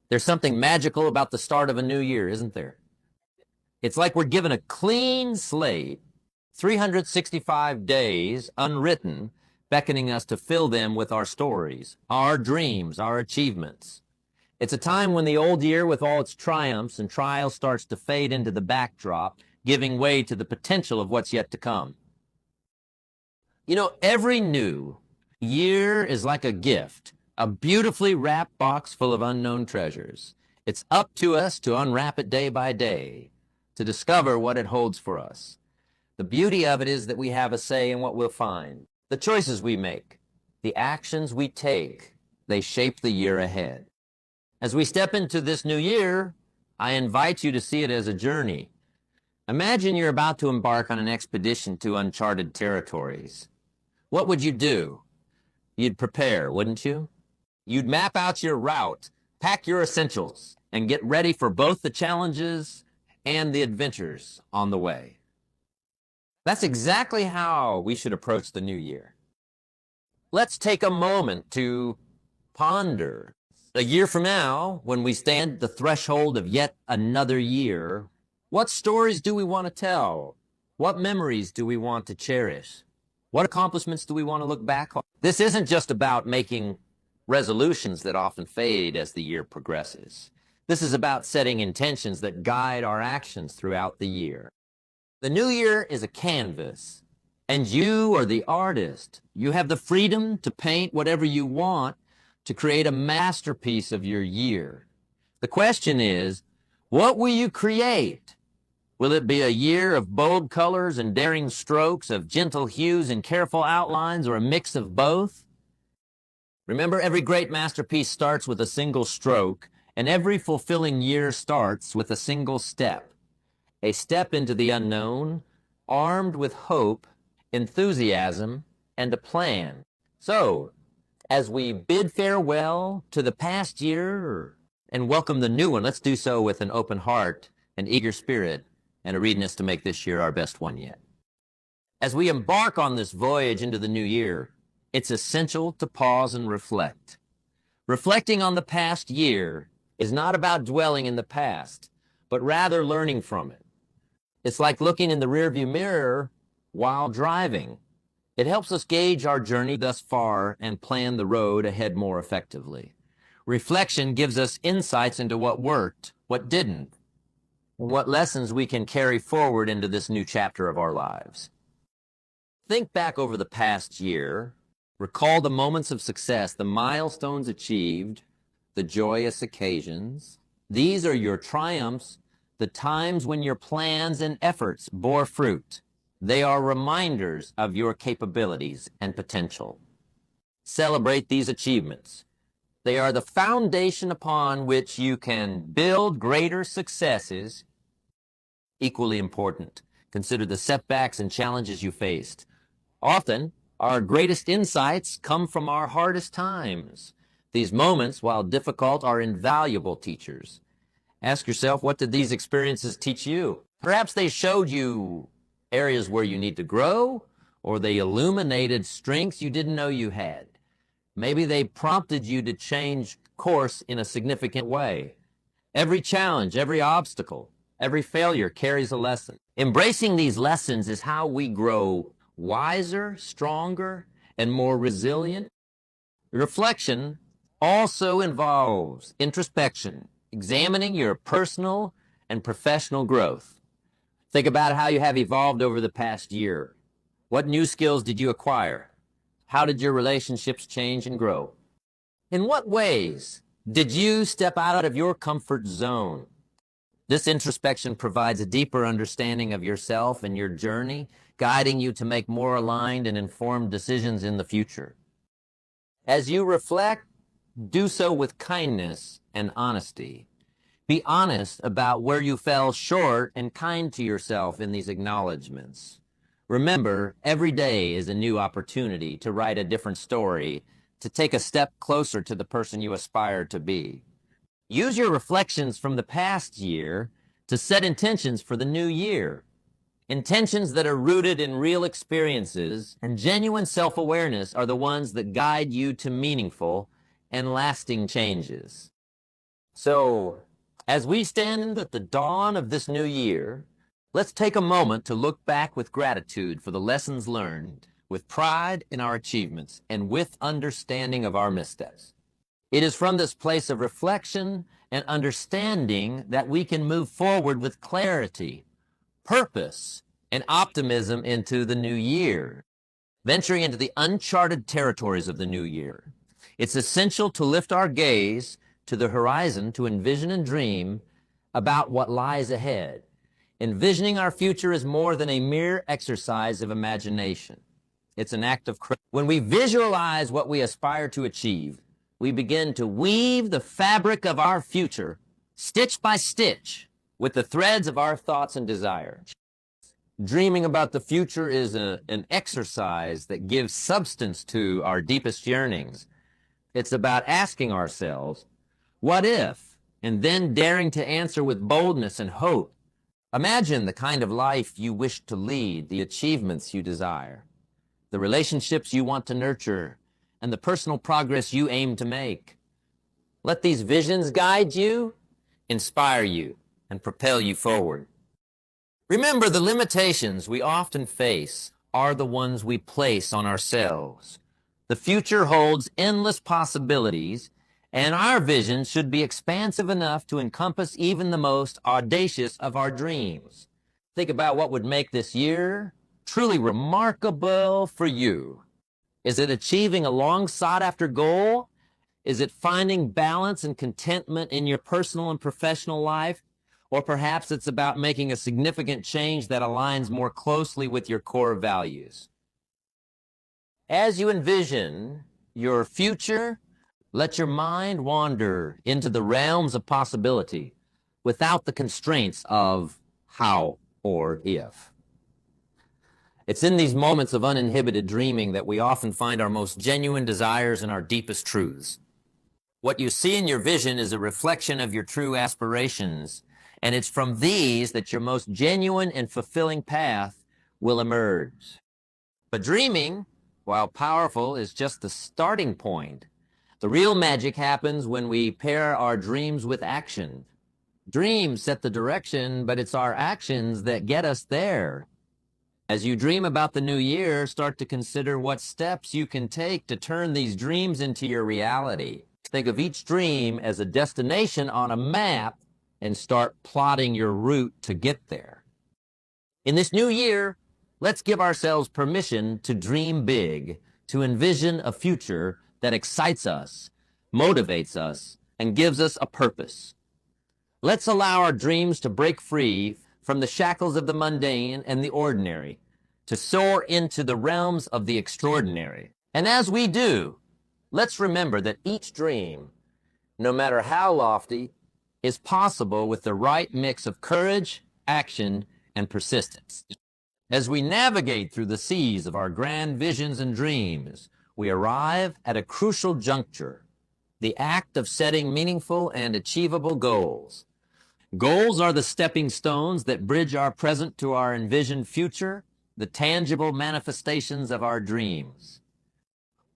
There's something magical about the start of a new year, isn't there? It's like we're given a clean slate, 365 days unwritten, beckoning us to fill them with our stories, our dreams, our achievements. It's a time when the old year, with all its triumphs and trials, starts to fade into the backdrop, giving way to the potential of what's yet to come. You know, every new year is like a gift, a beautifully wrapped box full of unknown treasures. It's up to us to unwrap it day by day, to discover what it holds for us. The beauty of it is that we have a say in what we'll find. The choices we make, the actions we take, they shape the year ahead. As we step into this new year, I invite you to see it as a journey. Imagine you're about to embark on an expedition to uncharted territories. What would you do? You'd prepare, wouldn't you? You'd map out your route, pack your essentials, and get ready for both the challenges and the adventures on the way. That's exactly how we should approach the new year. Let's take a moment to ponder. A year from now, when we stand at the threshold of yet another year, what stories do we want to tell? What memories do we want to cherish? What accomplishments do we want to look back on? This isn't just about making resolutions that often fade as the year progresses. This is about setting intentions that guide our actions throughout the year. The new year is a canvas, and you are the artist. You have the freedom to paint whatever you want to create a masterpiece of your year. The question is, what will you create? Will it be a year of bold colors and daring strokes, of gentle hues and careful outlines, or a mix of both? Remember, every great masterpiece starts with a single stroke, and every fulfilling year starts with a single step. A step into the unknown, armed with hope, enthusiasm, and a plan. So, as we bid farewell to the past year and welcome the new one, let's do so with an open heart, an eager spirit, and a readiness to make this year our best one yet. As we embark on this voyage into the new year, it's essential to pause and reflect. Reflecting on the past year is not about dwelling in the past, but rather learning from it. It's like looking in the rearview mirror while driving. It helps us gauge our journey thus far and plan the road ahead more effectively. Reflection gives us insights into what worked, what didn't, and what lessons we can carry forward into this new chapter of our lives. Think back over the past year. Recall the moments of success, the milestones achieved, the joyous occasions. These are your triumphs, the times when your plans and efforts bore fruit. They are reminders of your capabilities and potential. Celebrate these achievements. They are the foundation upon which you can build greater successes. Equally important, consider the setbacks and challenges you faced. Often, our greatest insights come from our hardest times. These moments, while difficult, are invaluable teachers. Ask yourself, what did these experiences teach you? Perhaps they showed you areas where you need to grow, or they illuminated strengths you didn't know you had. Maybe they prompted you to change course in a significant way. Every challenge, every obstacle, every failure carries a lesson. Embracing these lessons is how we grow wiser, stronger, and more resilient. Reflection also involves introspection, examining your personal and professional growth. Think about how you have evolved over the past year. What new skills did you acquire? How did your relationships change and grow? In what ways did you step out of your comfort zone? This introspection provides a deeper understanding of yourself and your journey, guiding you to make more aligned and informed decisions in the future. As you reflect, do so with kindness and honesty. Be honest about where you fell short and kind to yourself in these acknowledgments. Remember, every day is a new opportunity to write a different story, to take a step closer to the person you aspire to be. Use your reflections from the past year to set intentions for the new year. Intentions that are rooted in real experiences and genuine self-awareness are the ones that guide you to meaningful and lasting changes. So, as we stand at the dawn of this new year, let's take a moment to look back with gratitude for the lessons learned, with pride in our achievements, and with understanding of our missteps. It is from this place of reflection and understanding that we can move forward with clarity, purpose, and optimism into the new year, venturing into the uncharted territories of the new year. It's essential to lift our gaze to the horizon to envision and dream about what lies ahead. Envisioning our future is more than a mere exercise of imagination. It's an act of courage. When we visualize what we aspire to achieve, we begin to weave the fabric of our future, stitch by stitch, with the threads of our thoughts and desires. Dreaming about the future is an exercise that gives substance to our deepest yearnings. It's about asking ourselves, what if? And then daring to answer with boldness and hope. Imagine the kind of life you wish to lead, the achievements you desire, the relationships you want to nurture, and the personal progress you aim to make. Let these visions guide you, inspire you, and propel you forward. Remember, the limitations we often face are the ones we place on ourselves. The future holds endless possibilities, and our vision should be expansive enough to encompass even the most audacious of our dreams. Think about what would make this year truly remarkable for you. Is it achieving a long sought-after goal? Is it finding balance and contentment in your personal and professional life? Or perhaps it's about making a significant change that aligns more closely with your core values. As you envision your future, let your mind wander into the realms of possibility without the constraints of how or if. It's in these moments of uninhibited dreaming that we often find our most genuine desires and our deepest truths. What you see in your vision is a reflection of your true aspirations, and it's from these that your most genuine and fulfilling path will emerge. But dreaming, while powerful, is just the starting point. The real magic happens when we pair our dreams with action. Dreams set the direction, but it's our actions that get us there. As you dream about the new year, start to consider what steps you can take to turn these dreams into your reality. Think of each dream as a destination on a map and start plotting your route to get there. In this new year, let's give ourselves permission to dream big, to envision a future that excites us, motivates us, and gives us a purpose. Let's allow our dreams to break free from the shackles of the mundane and the ordinary, to soar into the realms of the extraordinary. And as we do, let's remember that each dream, no matter how lofty, is possible with the right mix of courage, action, and persistence. As we navigate through the seas of our grand visions and dreams, we arrive at a crucial juncture, the act of setting meaningful and achievable goals. Goals are the stepping stones that bridge our present to our envisioned future, the tangible manifestations of our dreams.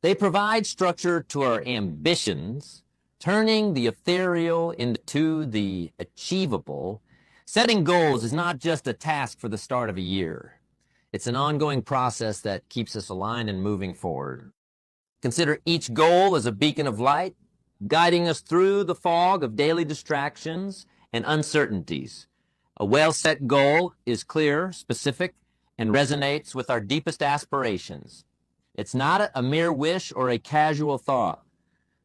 They provide structure to our ambitions, turning the ethereal into the achievable. Setting goals is not just a task for the start of a year. It's an ongoing process that keeps us aligned and moving forward. Consider each goal as a beacon of light, guiding us through the fog of daily distractions and uncertainties. A well-set goal is clear, specific, and resonates with our deepest aspirations. It's not a mere wish or a casual thought,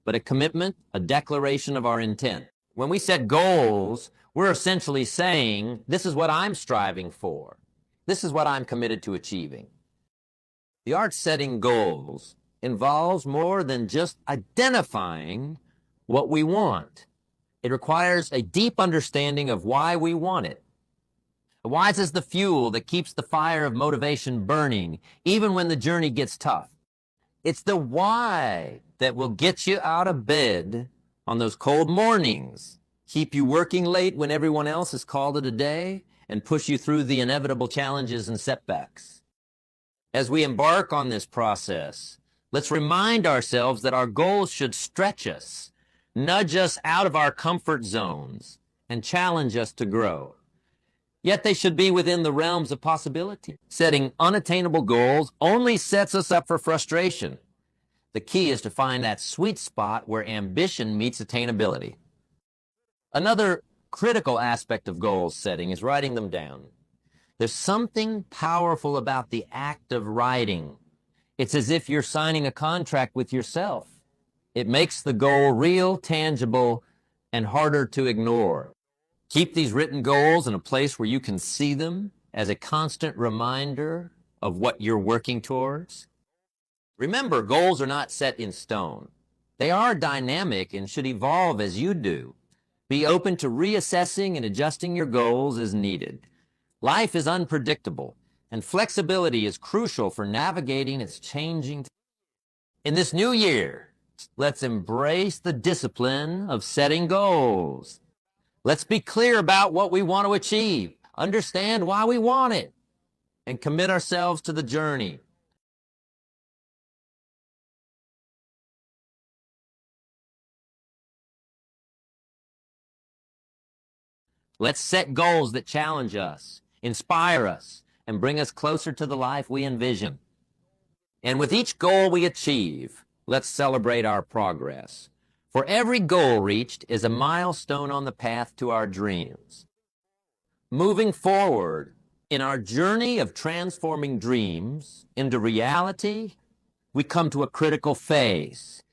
but a commitment, a declaration of our intent. When we set goals, we're essentially saying, this is what I'm striving for. This is what I'm committed to achieving. The art of setting goals involves more than just identifying what we want. It requires a deep understanding of why we want it. Why is the fuel that keeps the fire of motivation burning, even when the journey gets tough. It's the why that will get you out of bed on those cold mornings, keep you working late when everyone else has called it a day, and push you through the inevitable challenges and setbacks. As we embark on this process, let's remind ourselves that our goals should stretch us, nudge us out of our comfort zones, and challenge us to grow. Yet they should be within the realms of possibility. Setting unattainable goals only sets us up for frustration. The key is to find that sweet spot where ambition meets attainability. Another critical aspect of goal setting is writing them down. There's something powerful about the act of writing. It's as if you're signing a contract with yourself. It makes the goal real, tangible, and harder to ignore. Keep these written goals in a place where you can see them as a constant reminder of what you're working towards. Remember, goals are not set in stone. They are dynamic and should evolve as you do. Be open to reassessing and adjusting your goals as needed. Life is unpredictable, and flexibility is crucial for navigating its changing. In this new year, let's embrace the discipline of setting goals. Let's be clear about what we want to achieve, understand why we want it, and commit ourselves to the journey. Let's set goals that challenge us, inspire us, and bring us closer to the life we envision. And with each goal we achieve, let's celebrate our progress. For every goal reached is a milestone on the path to our dreams. Moving forward in our journey of transforming dreams into reality, we come to a critical phase,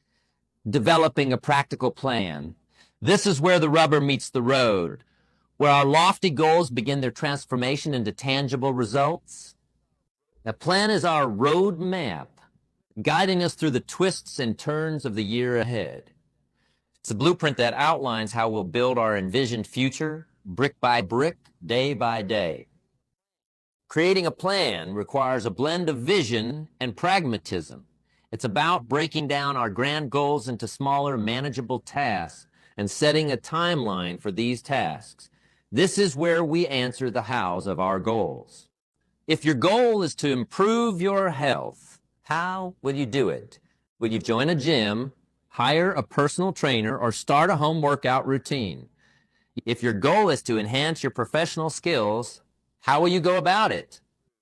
developing a practical plan. This is where the rubber meets the road, where our lofty goals begin their transformation into tangible results. A plan is our road map, guiding us through the twists and turns of the year ahead. It's a blueprint that outlines how we'll build our envisioned future, brick by brick, day by day. Creating a plan requires a blend of vision and pragmatism. It's about breaking down our grand goals into smaller, manageable tasks and setting a timeline for these tasks. This is where we answer the hows of our goals. If your goal is to improve your health, how will you do it? Will you join a gym, hire a personal trainer, or start a home workout routine? If your goal is to enhance your professional skills, how will you go about it?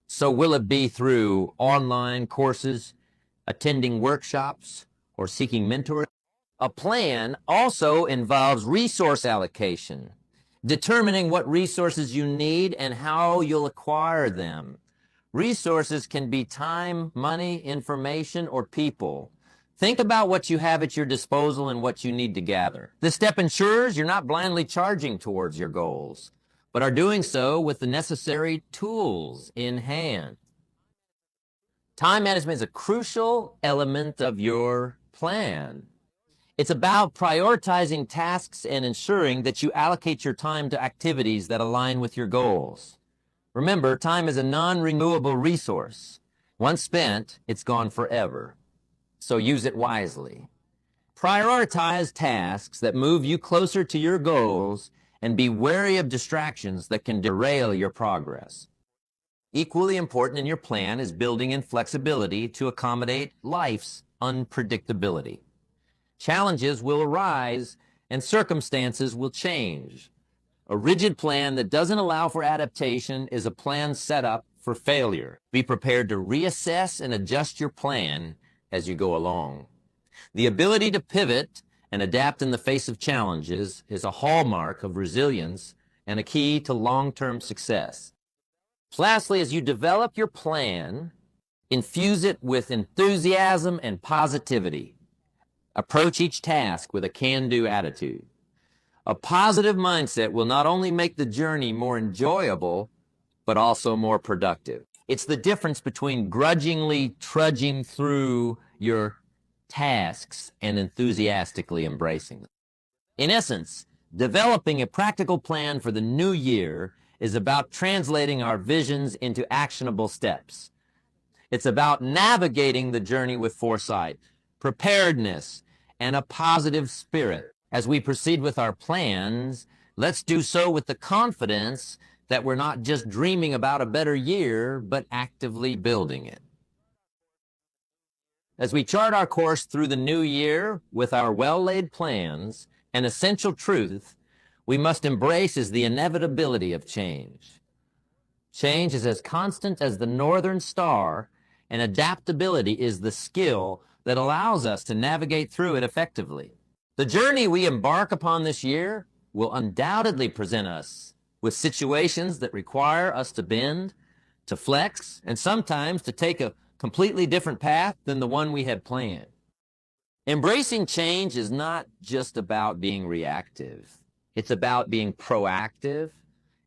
So will it be through online courses, attending workshops, or seeking mentoring? A plan also involves resource allocation, determining what resources you need and how you'll acquire them. Resources can be time, money, information, or people. Think about what you have at your disposal and what you need to gather. This step ensures you're not blindly charging towards your goals, but are doing so with the necessary tools in hand. Time management is a crucial element of your plan. It's about prioritizing tasks and ensuring that you allocate your time to activities that align with your goals. Remember, time is a non-renewable resource. Once spent, it's gone forever. So use it wisely. Prioritize tasks that move you closer to your goals and be wary of distractions that can derail your progress. Equally important in your plan is building in flexibility to accommodate life's unpredictability. Challenges will arise and circumstances will change. A rigid plan that doesn't allow for adaptation is a plan set up for failure. Be prepared to reassess and adjust your plan as you go along. The ability to pivot and adapt in the face of challenges is a hallmark of resilience and a key to long-term success. Lastly, as you develop your plan, infuse it with enthusiasm and positivity. Approach each task with a can-do attitude. A positive mindset will not only make the journey more enjoyable, but also more productive. It's the difference between grudgingly trudging through your tasks and enthusiastically embracing them. In essence, developing a practical plan for the new year is about translating our visions into actionable steps. It's about navigating the journey with foresight, preparedness, and a positive spirit. As we proceed with our plans, let's do so with the confidence that we're not just dreaming about a better year, but actively building it. As we chart our course through the new year with our well-laid plans, an essential truth we must embrace is the inevitability of change. Change is as constant as the northern star, and adaptability is the skill that allows us to navigate through it effectively. The journey we embark upon this year will undoubtedly present us with situations that require us to bend, to flex, and sometimes to take a completely different path than the one we had planned. Embracing change is not just about being reactive. It's about being proactive.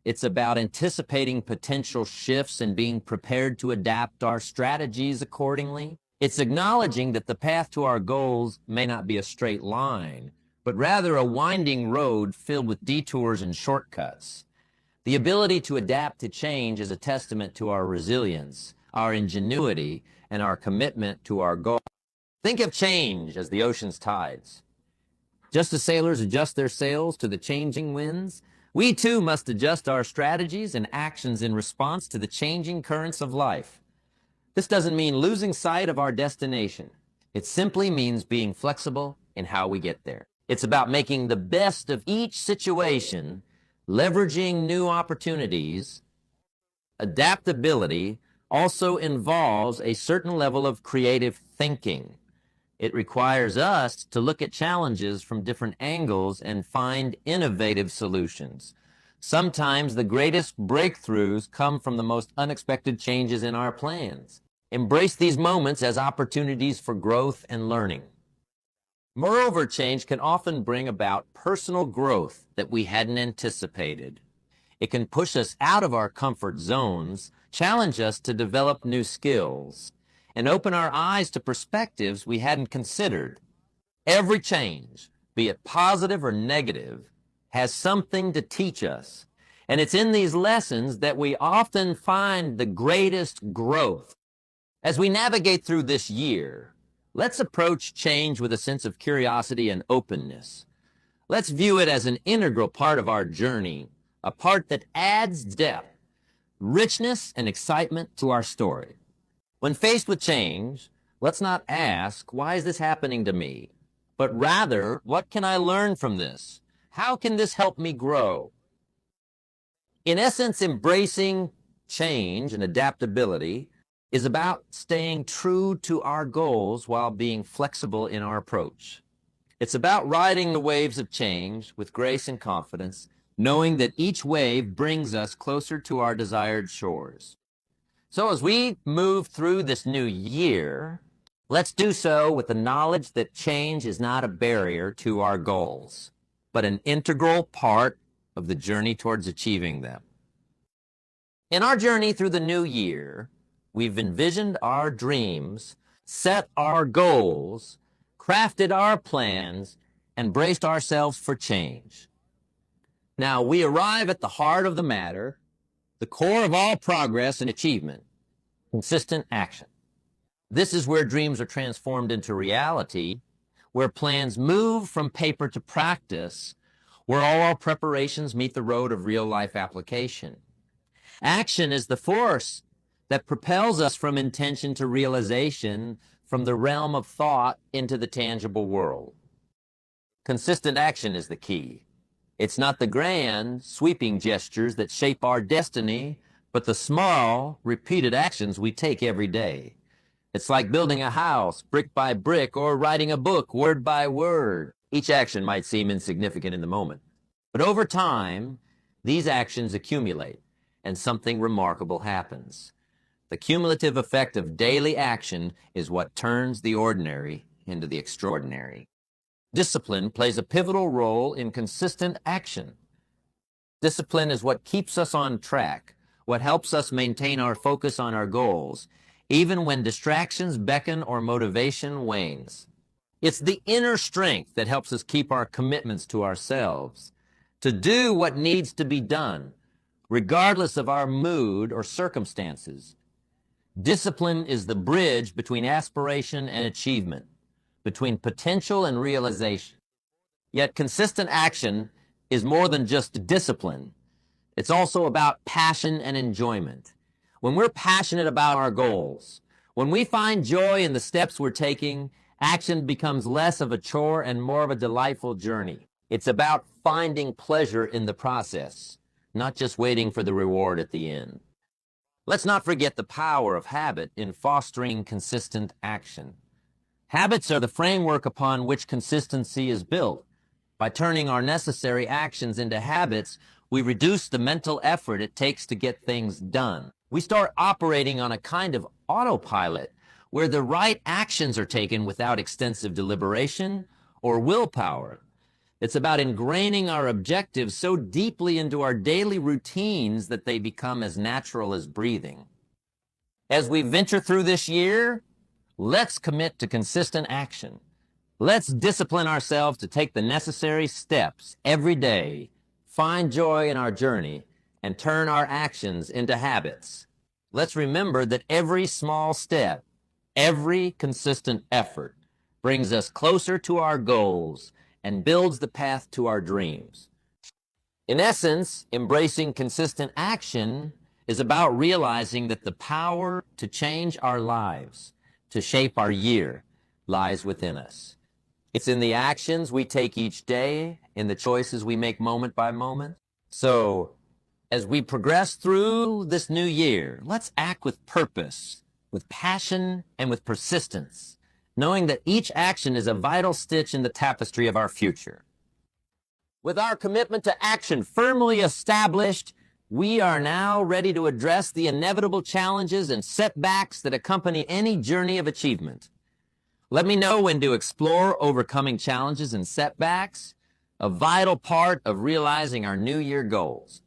It's about anticipating potential shifts and being prepared to adapt our strategies accordingly. It's acknowledging that the path to our goals may not be a straight line, but rather a winding road filled with detours and shortcuts. The ability to adapt to change is a testament to our resilience, our ingenuity, and our commitment to our goal. Think of change as the ocean's tides. Just as sailors adjust their sails to the changing winds, we too must adjust our strategies and actions in response to the changing currents of life. This doesn't mean losing sight of our destination. It simply means being flexible in how we get there. It's about making the best of each situation, leveraging new opportunities. Adaptability also involves a certain level of creative thinking. It requires us to look at challenges from different angles and find innovative solutions. Sometimes the greatest breakthroughs come from the most unexpected changes in our plans. Embrace these moments as opportunities for growth and learning. Moreover, change can often bring about personal growth that we hadn't anticipated. It can push us out of our comfort zones, challenge us to develop new skills, and open our eyes to perspectives we hadn't considered. Every change, be it positive or negative, has something to teach us. And it's in these lessons that we often find the greatest growth. As we navigate through this year, let's approach change with a sense of curiosity and openness. Let's view it as an integral part of our journey, a part that adds depth, richness, and excitement to our story. When faced with change, let's not ask, why is this happening to me? But rather, what can I learn from this? How can this help me grow? In essence, embracing change and adaptability is about staying true to our goals while being flexible in our approach. It's about riding the waves of change with grace and confidence, knowing that each wave brings us closer to our desired shores. So as we move through this new year, let's do so with the knowledge that change is not a barrier to our goals, but an integral part of the journey towards achieving them. In our journey through the new year, we've envisioned our dreams, set our goals, crafted our plans, and braced ourselves for change. Now, we arrive at the heart of the matter, the core of all progress and achievement, consistent action. This is where dreams are transformed into reality, where plans move from paper to practice, where all our preparations meet the road of real-life application. Action is the force that propels us from intention to realization, from the realm of thought into the tangible world. Consistent action is the key. It's not the grand, sweeping gestures that shape our destiny, but the small, repeated actions we take every day. It's like building a house, brick by brick, or writing a book, word by word. Each action might seem insignificant in the moment, but over time, these actions accumulate, and something remarkable happens. The cumulative effect of daily action is what turns the ordinary into the extraordinary. Discipline plays a pivotal role in consistent action. Discipline is what keeps us on track, what helps us maintain our focus on our goals, even when distractions beckon or motivation wanes. It's the inner strength that helps us keep our commitments to ourselves, to do what needs to be done, regardless of our mood or circumstances. Discipline is the bridge between aspiration and achievement, between potential and realization. Yet consistent action is more than just discipline. It's also about passion and enjoyment. When we're passionate about our goals, When we find joy in the steps we're taking, action becomes less of a chore and more of a delightful journey. It's about finding pleasure in the process, not just waiting for the reward at the end. Let's not forget the power of habit in fostering consistent action. Habits are the framework upon which consistency is built. By turning our necessary actions into habits, we reduce the mental effort it takes to get things done. We start operating on a kind of autopilot where the right actions are taken without extensive deliberation or willpower. It's about ingraining our objectives so deeply into our daily routines that they become as natural as breathing. As we venture through this year, let's commit to consistent action. Let's discipline ourselves to take the necessary steps every day, find joy in our journey, and turn our actions into habits. Let's remember that every small step, every consistent effort brings us closer to our goals and builds the path to our dreams. In essence, embracing consistent action is about realizing that the power to change our lives, to shape our year, lies within us. It's in the actions we take each day, in the choices we make moment by moment. So, as we progress through this new year, let's act with purpose, with passion, and with persistence, knowing that each action is a vital stitch in the tapestry of our future. With our commitment to action firmly established, we are now ready to address the inevitable challenges and setbacks that accompany any journey of achievement. Let me know when to explore overcoming challenges and setbacks, a vital part of realizing our New Year goals.